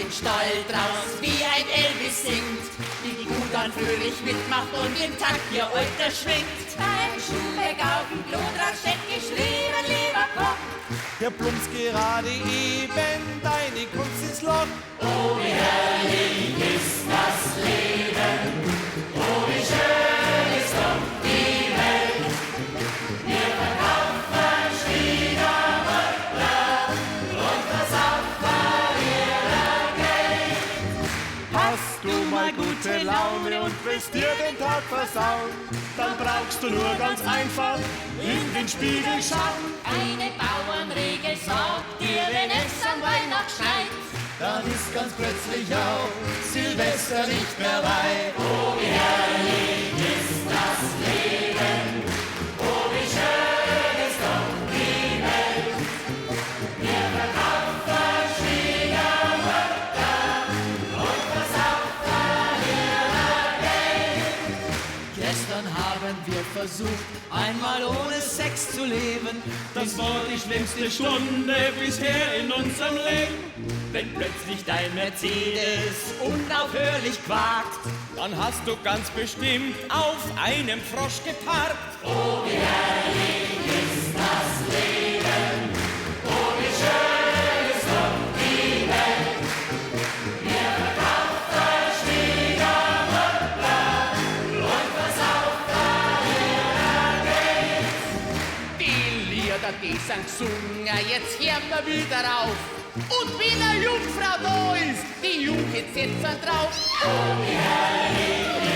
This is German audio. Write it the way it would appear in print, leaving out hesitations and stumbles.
Stall draus, wie ein Elvis singt, wie gut dann fröhlich mitmacht und den Takt ihr Euter schwingt. Beim Schuhwerk auf dem Klodrad steck ich lieber Koch. Der plumpst gerade eben deine Kunst ins Loch. Oh, wie herrlich ist das Leben, oh, wie schön ist doch die Welt. Wir verkaufen Schwiegermütter und versaufen ihrer Geld. Hast du mal gute Laune und willst dir den Tag versauen, dann brauchst du nur ganz einfach in den Spiegel schauen. Eine Bauernregel sagt dir, wenn es am Weihnacht schneit, Dann ist ganz plötzlich auch Silvester nicht mehr weit. oh, wie herrlich ist das Leben, oh, wie schön ist doch die Welt. Wir verkaufen Schwiegermütter und versaufen ihrer Geld. Gestern haben wir versucht, einmal ohne Sex zu leben. Das war die schlimmste Stunde bisher in unserem Leben. Wenn plötzlich dein Mercedes Unaufhörlich quakt. dann hast du ganz bestimmt auf einem Frosch geparkt. Oh, wie herrlich ist das Leben, oh, wie schön ist doch die Welt. Wir verkaufen Schwiegermütter und versaufen ihrer Geld. Die Lieder, die sind gesungen, jetzt hören wir wieder auf. Und wenn eine Jungfrau da ist, die Jungkids sitzen drauf. Oh, wie herrlich